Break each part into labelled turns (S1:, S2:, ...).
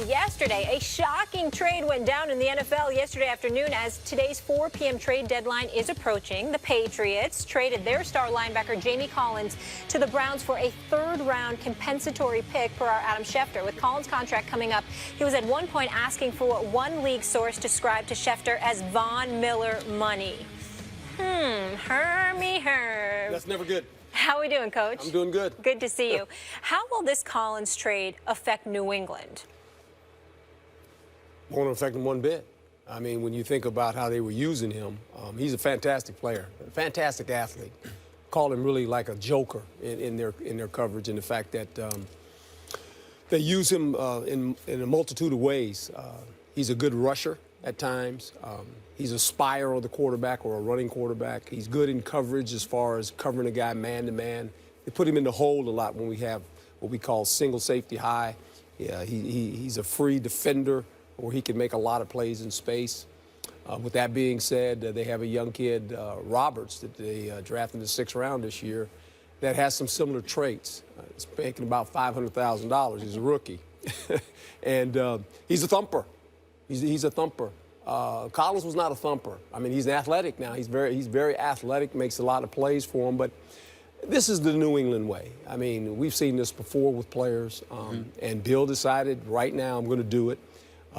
S1: yesterday. A shocking trade went down in the NFL yesterday afternoon as today's 4 p.m. trade deadline is approaching. The Patriots traded their star linebacker Jamie Collins to the Browns for a third-round compensatory pick per our Adam Schefter. With Collins' contract coming up, he was at one point asking for what one league source described to Schefter as Von Miller money. Hermy Herb.
S2: That's never good.
S1: How are we doing, Coach?
S2: I'm doing good.
S1: Good to see you. How will this Collins trade affect New England?
S2: Won't affect him one bit. I mean, when you think about how they were using him, he's a fantastic player, a fantastic athlete. Call him really like a joker in their coverage, and the fact that they use him in a multitude of ways. He's a good rusher at times. He's a spire or the quarterback or a running quarterback. He's good in coverage as far as covering a guy man-to-man. They put him in the hold a lot when we have what we call single safety high. Yeah, he's a free defender where he can make a lot of plays in space. With that being said, they have a young kid, Roberts, that they drafted in the 6th round this year that has some similar traits. He's making about $500,000. He's a rookie. And he's a thumper. He's a thumper. Collins was not a thumper. I mean, he's athletic now. He's very athletic, makes a lot of plays for him. But this is the New England way. I mean, we've seen this before with players. And Bill decided, right now, I'm going to do it.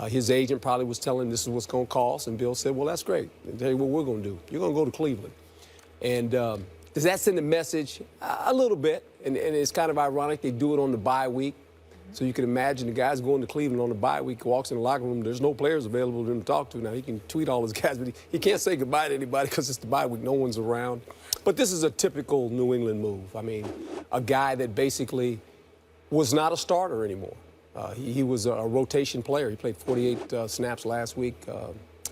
S2: His agent probably was telling him this is what's going to cost. And Bill said, well, that's great. I'll tell you what we're going to do. You're going to go to Cleveland. And does that send a message? A little bit. And it's kind of ironic. They do it on the bye week. So you can imagine the guy's going to Cleveland on the bye week, walks in the locker room, there's no players available for him to talk to. Now, he can tweet all his guys, but he can't say goodbye to anybody because it's the bye week, no one's around. But this is a typical New England move. I mean, a guy that basically was not a starter anymore. He was a rotation player. He played 48 snaps last week,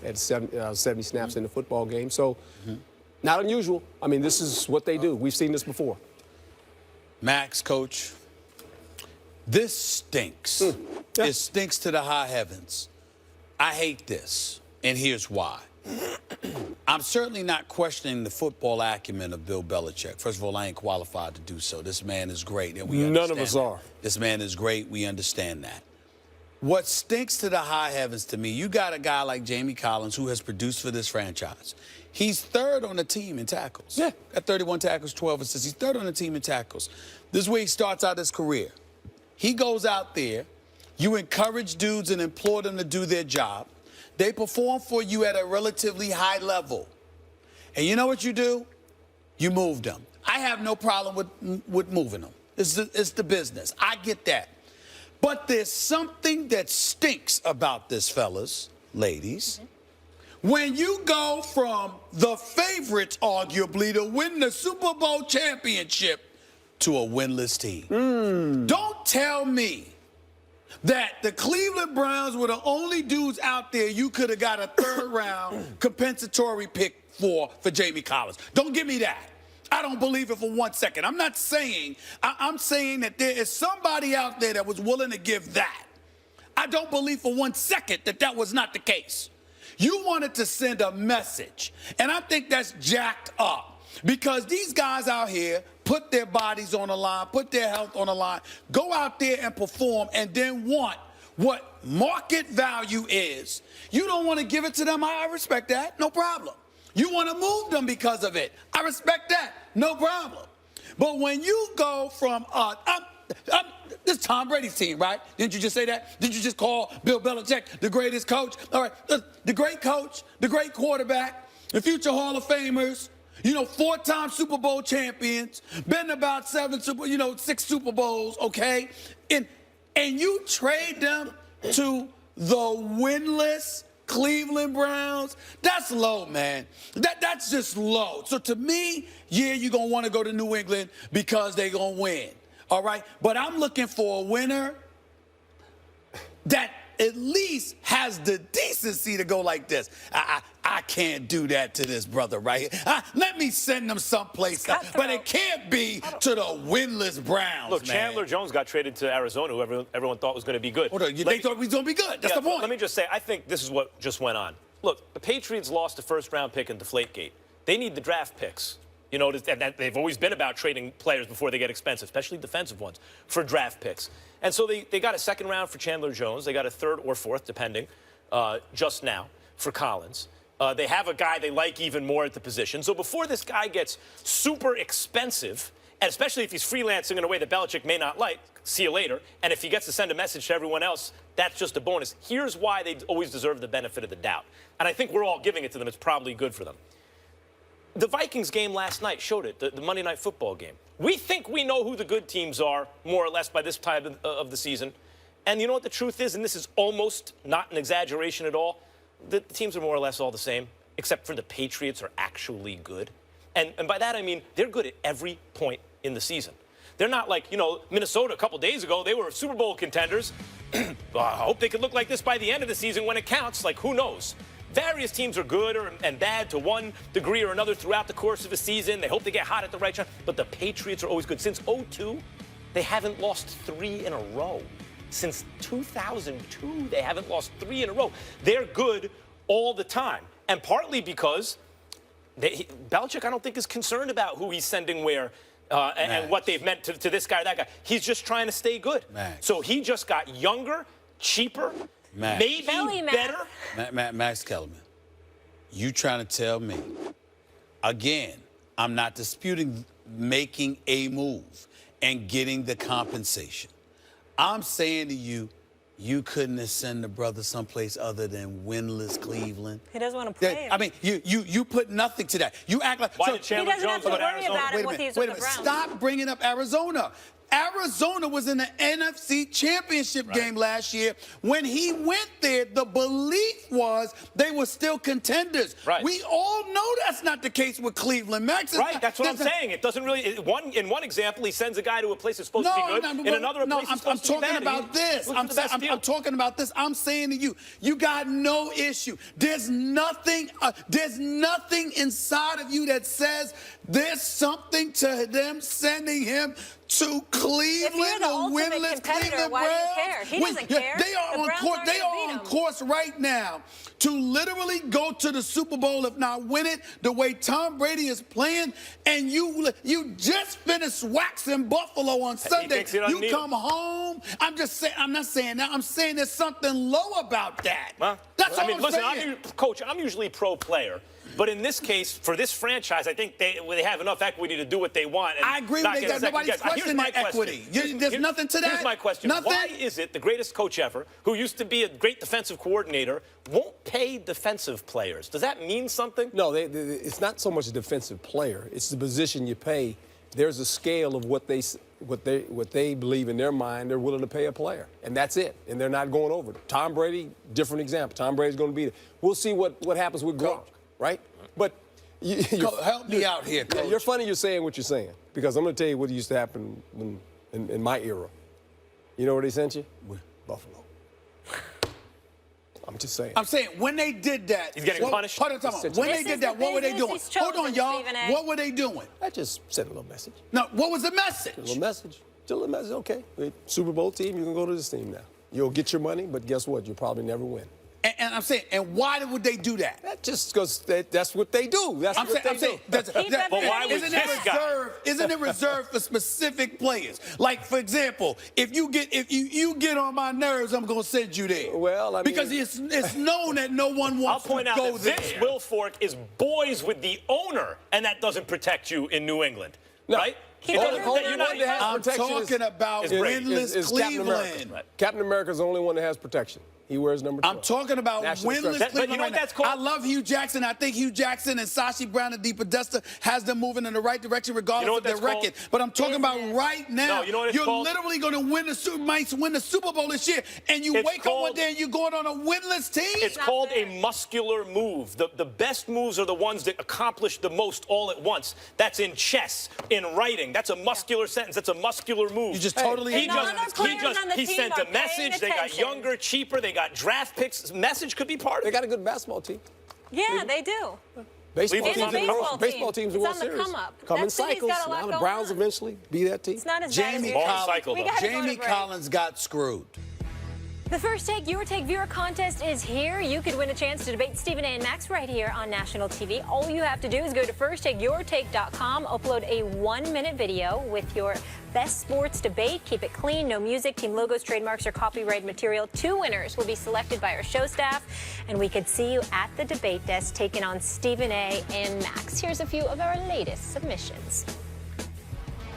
S2: had 70 snaps in the football game. So not unusual. I mean, this is what they do. We've seen this before.
S3: Max, Coach. This stinks. It stinks to the high heavens. I hate this, and here's why. I'm certainly not questioning the football acumen of Bill Belichick. First of all, I ain't qualified to do so. This man is great, and we understand
S2: None of us are.
S3: This man is great. We understand that. What stinks to the high heavens to me, you got a guy like Jamie Collins who has produced for this franchise. He's 3rd on the team in tackles. Yeah. At 31 tackles, 12 assists. He's 3rd on the team in tackles. This is where he starts out his career. He goes out there, you encourage dudes and implore them to do their job. They perform for you at a relatively high level. And you know what you do? You move them. I have no problem with moving them. It's the business. I get that. But there's something that stinks about this, fellas, ladies. When you go from the favorites, arguably, to win the Super Bowl championship to a winless team. Don't tell me that the Cleveland Browns were the only dudes out there you could have got a 3rd-round compensatory pick for Jamie Collins. Don't give me that. I don't believe it for 1 second. I'm not saying, I'm saying that there is somebody out there that was willing to give that. I don't believe for 1 second that that was not the case. You wanted to send a message, and I think that's jacked up. Because these guys out here put their bodies on the line, put their health on the line, go out there and perform, and then want what market value is. You don't want to give it to them. I respect that. No problem. You want to move them because of it. I respect that. No problem. But when you go from this is Tom Brady's team, right? Didn't you just say that? Did you just call Bill Belichick the greatest coach? All right, the great coach, the great quarterback, the future Hall of Famers. You know, 4-time Super Bowl champions, been about 6 Super Bowls, okay? And you trade them to the winless Cleveland Browns. That's low, man. That's just low. So to me, yeah, you're going to want to go to New England because they're going to win, all right? But I'm looking for a winner that at least has the decency to go like this. I can't do that to this brother right here. Let me send him someplace else. But it can't be to the winless Browns,
S4: Look, Chandler Jones got traded to Arizona, who everyone thought was going to be good.
S3: They thought he was going to be good. That's the point.
S4: Let me just say, I think this is what just went on. Look, the Patriots lost the 1st-round pick in Deflategate. They need the draft picks. You know, and they've always been about trading players before they get expensive, especially defensive ones, for draft picks. And so they got a second round for Chandler Jones. They got a third or fourth, depending, just now for Collins. They have a guy they like even more at the position. So before this guy gets super expensive, and especially if he's freelancing in a way that Belichick may not like, see you later. And if he gets to send a message to everyone else, that's just a bonus. Here's why they always deserve the benefit of the doubt. And I think we're all giving it to them. It's probably good for them. The Vikings game last night showed it, the Monday Night Football game. We think we know who the good teams are, more or less, by this time of the season. And you know what the truth is? And this is almost not an exaggeration at all. The teams are more or less all the same, except for the Patriots are actually good. And by that, I mean they're good at every point in the season. They're not like, you know, Minnesota a couple days ago. They were Super Bowl contenders. I hope they could look like this by the end of the season when it counts. Like, who knows? Various teams are good and bad to one degree or another throughout the course of a season. They hope they get hot at the right time. But the Patriots are always good. Since 2002, they haven't lost 3 in a row. Since 2002, they haven't lost 3 in a row. They're good all the time. And partly because Belichick, I don't think, is concerned about who he's sending where and what they've meant to this guy or that guy. He's just trying to stay good.
S3: Max.
S4: So he just got younger, cheaper, maybe better.
S3: Max Kellerman, you trying to tell me, again, I'm not disputing making a move and getting the compensation. I'm saying to you, you couldn't have sent the brother someplace other than winless Cleveland.
S1: He doesn't want to play.
S3: I mean, you put nothing to that. You act like
S4: Why did Chandler
S1: he doesn't have
S4: Jones
S1: to
S4: go to
S1: worry
S4: Arizona?
S1: about it with these with the Browns.
S3: Stop bringing up Arizona. Arizona was in the NFC Championship game last year. When he went there, the belief was they were still contenders.
S4: Right.
S3: We all know that's not the case with Cleveland. Max,
S4: Right, that's what I'm saying. It doesn't really. In one example, he sends a guy to a place that's supposed to be good. In another place, it's supposed to be bad.
S3: I'm talking about this. I'm talking about this. I'm saying to you, you got no issue. There's nothing inside of you that says there's something to them sending him to Cleveland,
S1: the ultimate
S3: winless
S1: competitor,
S3: Cleveland
S1: why do you
S3: Browns.
S1: care? He doesn't care.
S3: They are
S1: The
S3: on
S1: Browns
S3: course.
S1: aren't
S3: They
S1: gonna
S3: are
S1: beat
S3: on
S1: him.
S3: course right now to literally go to the Super Bowl, if not win it, the way Tom Brady is playing. And you just finished waxing Buffalo on Sunday. You come home. I'm just saying. I'm not saying that. I'm saying there's something low about that.
S4: Huh?
S3: That's all I'm
S4: listen,
S3: saying.
S4: Coach, I'm usually pro player. But in this case, for this franchise, I think they have enough equity to do what they want. And
S3: I agree
S4: not
S3: with
S4: get a
S3: that.
S4: second
S3: Nobody's
S4: guess.
S3: questioning
S4: Here's my
S3: that equity. There's nothing to that.
S4: Here's my question.
S3: Nothing.
S4: Why is it the greatest coach ever, who used to be a great defensive coordinator, won't pay defensive players? Does that mean something?
S2: No, it's not so much a defensive player. It's the position you pay. There's a scale of what they believe in their mind they're willing to pay a player, and that's it. And they're not going over it. Tom Brady, different example. Tom Brady's going to be there. We'll see what happens with Gronk, right? But
S3: help me out here, Coach.
S2: You're funny you're saying what you're saying, because I'm going to tell you what used to happen in my era. You know where they sent you? Buffalo. I'm just saying.
S3: I'm saying, when they did that.
S4: He's getting punished?
S3: Hold on. When they did that, what were they doing? Hold on, y'all. What were they doing?
S2: I just sent a little message.
S3: No, what was the message?
S2: A little message. Just a little message. Okay. Super Bowl team, you can go to this team now. You'll get your money, but guess what? You'll probably never win.
S3: And I'm saying, and why would they do that?
S2: That's just because that's what they do. But
S4: why would this guy?
S3: Isn't it reserved for specific players? Like, for example, if you get on my nerves, I'm gonna send you there.
S2: Well, I mean,
S3: because it's known that no one wants to go there.
S4: I'll point out that Vince Wilfork is boys with the owner, and that doesn't protect you in New England, right?
S3: I'm talking about winless Cleveland.
S2: Captain America's the only one that has protection. He wears number 12.
S3: I'm talking about winless Cleveland.
S4: But you know what that's called?
S3: I love Hugh Jackson. I think Hugh Jackson and Sashi Brown and DePodesta has them moving in the right direction regardless of their record. But I'm talking about right now.
S4: No, you know what it's
S3: You're
S4: called?
S3: literally going to win the Super Bowl this year, and you wake up one day and you're going on a winless team?
S4: It's called a muscular move. The best moves are the ones that accomplish the most all at once. That's in chess, in writing. That's a muscular sentence. That's a muscular move.
S3: You just totally
S4: He sent a message. They got younger, cheaper. They got draft picks. Message could be part of it.
S2: They got a good basketball team.
S1: Yeah, they do.
S2: Baseball teams will World Series. Come in cycles. Now the Browns eventually be that team.
S1: It's not as bad as
S3: Jamie Collins got screwed.
S1: The First Take, Your Take viewer contest is here. You could win a chance to debate Stephen A. and Max right here on national TV. All you have to do is go to firsttakeyourtake.com, upload a 1-minute video with your best sports debate. Keep it clean, no music, team logos, trademarks, or copyright material. 2 winners will be selected by our show staff, and we could see you at the debate desk taking on Stephen A. and Max. Here's a few of our latest submissions.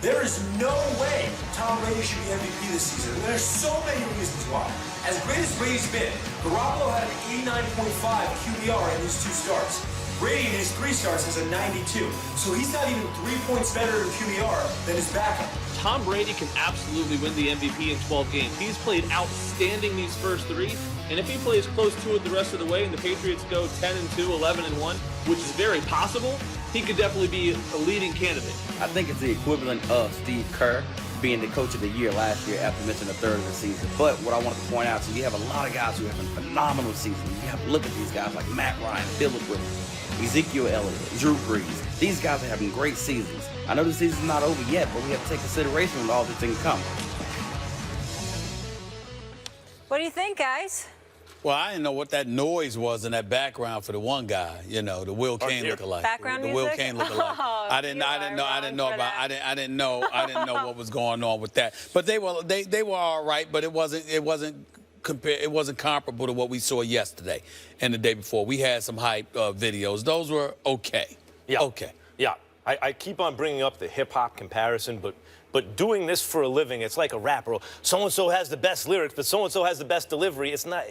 S5: There is no way Tom Brady should be MVP this season. There's so many reasons why. As great as Brady's been, Garoppolo had an 89.5 QBR in his 2 starts. Brady in his 3 starts has a 92. So he's not even 3 points better in QBR than his backup.
S6: Tom Brady can absolutely win the MVP in 12 games. He's played outstanding these first 3. And if he plays close to it the rest of the way and the Patriots go 10-2, 11-1, which is very possible, he could definitely be a leading candidate.
S7: I think it's the equivalent of Steve Kerr being the coach of the year last year after missing a third of the season. But what I want to point out is you have a lot of guys who have a phenomenal season. You have to look at these guys like Matt Ryan, Phillip Rivers, Ezekiel Elliott, Drew Brees. These guys are having great seasons. I know the season's not over yet, but we have to take consideration of all these things coming.
S1: What do you think, guys?
S3: Well, I didn't know what that noise was in that background for the one guy, you know, the Will Kane lookalike.
S1: Background
S3: the
S1: music?
S3: Will Kane lookalike.
S1: Oh,
S3: I didn't know what was going on with that. But they were all right, but it wasn't comparable to what we saw yesterday and the day before. We had some hype videos. Those were okay.
S4: Yeah.
S3: Okay.
S4: Yeah. I keep on bringing up the hip-hop comparison, but doing this for a living, it's like a rapper. So-and-so has the best lyrics, but so-and-so has the best delivery. It's not,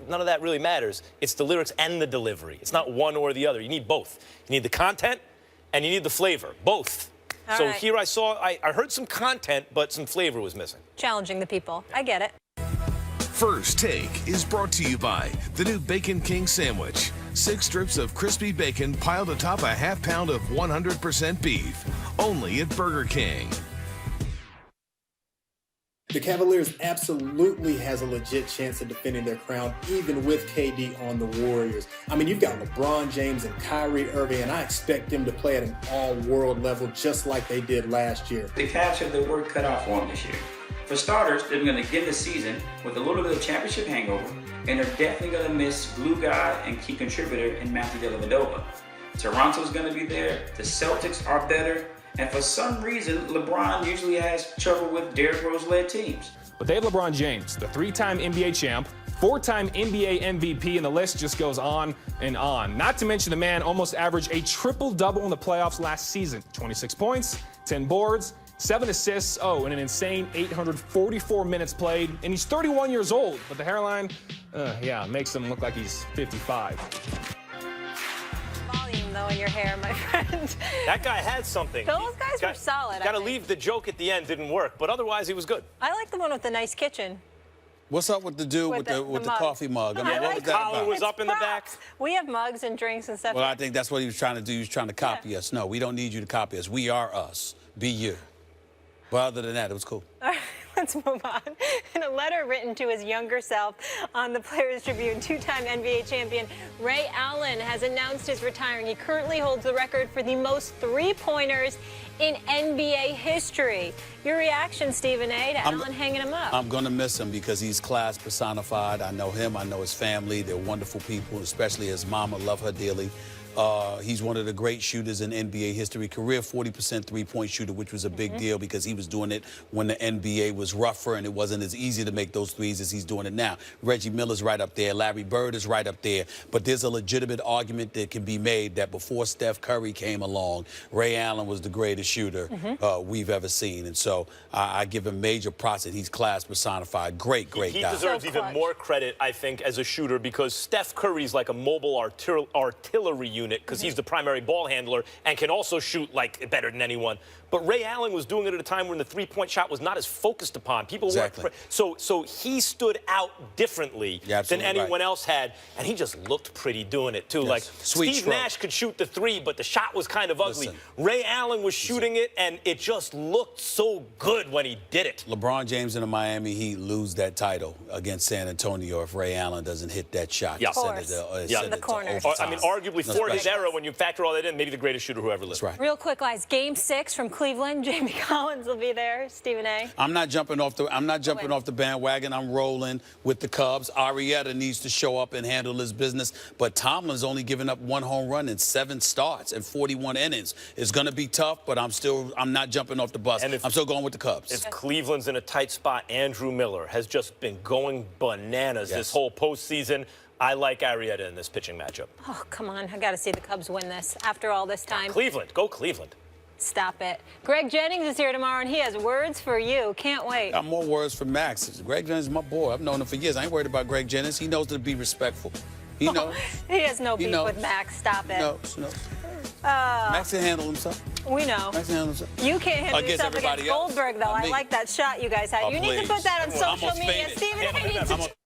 S4: none of that really matters. It's the lyrics and the delivery. It's not one or the other. You need both. You need the content and you need the flavor, both.
S1: All
S4: so
S1: right.
S4: here I heard some content, but some flavor was missing.
S1: Challenging the people. I get it.
S8: First Take is brought to you by the new Bacon King Sandwich. 6 strips of crispy bacon piled atop a half pound of 100% beef. Only at Burger King.
S9: The Cavaliers absolutely has a legit chance of defending their crown, even with KD on the Warriors. I mean, you've got LeBron James and Kyrie Irving, and I expect them to play at an all-world level just like they did last year.
S10: The Cavs have their work cut out for them this year. For starters, they're going to begin the season with a little bit of championship hangover, and they're definitely going to miss glue guy and key contributor in Matthew Dellavedova. Toronto's going to be there. The Celtics are better. And for some reason, LeBron usually has trouble with Derrick Rose-led teams.
S11: But they have LeBron James, the 3-time NBA champ, 4-time NBA MVP, and the list just goes on and on. Not to mention the man almost averaged a triple-double in the playoffs last season. 26 points, 10 boards, 7 assists, and an insane 844 minutes played. And he's 31 years old, but the hairline, makes him look like he's 55.
S1: Volume, though, in your hair, my friend.
S4: That guy had something.
S1: Those guys were solid.
S4: Got to leave the joke at the end didn't work, but otherwise he was good.
S1: I like the one with the nice kitchen.
S3: What's up with the dude with the coffee mug? I mean, what was that
S4: Collar
S3: about?
S4: was up in the back.
S1: We have mugs and drinks and stuff.
S3: Well, I think that's what he was trying to do. He was trying to copy us. No, we don't need you to copy us. We are us. Be you. But other than that, it was cool.
S1: All right, let's move on. In a letter written to his younger self on the Players Tribune, 2-time NBA champion Ray Allen has announced his retiring. He currently holds the record for the most 3-pointers in NBA history. Your reaction, Stephen A., to Allen hanging him up?
S3: I'm going to miss him because he's class personified. I know him. I know his family. They're wonderful people, especially his mama. Love her dearly. He's one of the great shooters in NBA history. Career 40% three-point shooter, which was a big deal because he was doing it when the NBA was rougher and it wasn't as easy to make those threes as he's doing it now. Reggie Miller's right up there. Larry Bird is right up there. But there's a legitimate argument that can be made that before Steph Curry came along, Ray Allen was the greatest shooter we've ever seen. And so I give him major props that he's class personified. Great guy.
S4: He deserves even more credit, I think, as a shooter because Steph Curry's like a mobile artillery unit because he's the primary ball handler and can also shoot like better than anyone. But Ray Allen was doing it at a time when the three-point shot was not as focused upon. People weren't. So he stood out differently than anyone else had, and he just looked pretty doing it too. Like Steve Nash could shoot the 3, but the shot was kind of ugly. Ray Allen was shooting it, and it just looked so good when he did it.
S3: LeBron James in the Miami Heat lose that title against San Antonio if Ray Allen doesn't hit that shot.
S4: Yeah,
S1: in the corner.
S4: I mean, arguably for his era, when you factor all that in, maybe the greatest shooter who ever lived.
S3: That's right.
S1: Real quick, guys, Game 6 from Cleveland. Cleveland, Jamie Collins will be there. Stephen A.
S3: I'm not jumping off the bandwagon. I'm rolling with the Cubs. Arrieta needs to show up and handle his business. But Tomlin's only given up 1 home run in 7 starts and 41 innings. It's going to be tough, but I'm not jumping off the bus. I'm still going with the Cubs.
S4: If Cleveland's in a tight spot, Andrew Miller has just been going bananas this whole postseason. I like Arrieta in this pitching matchup.
S1: Oh, come on. I got to see the Cubs win this after all this time.
S4: Cleveland. Go Cleveland.
S1: Stop it. Greg Jennings is here tomorrow, and he has words for you. Can't wait.
S3: Got more words for Max. Greg Jennings is my boy. I've known him for years. I ain't worried about Greg Jennings. He knows to be respectful. He knows.
S1: He has no beef with Max. Stop it.
S3: No. Max can handle himself.
S1: We know.
S3: Max can handle himself.
S1: You can't handle yourself against
S3: everybody else.
S1: Goldberg, though. I like that shot you guys had.
S3: Oh,
S1: You need to
S3: please.
S1: put that on social
S3: almost
S1: media.
S3: fainted.
S1: Stephen A needs to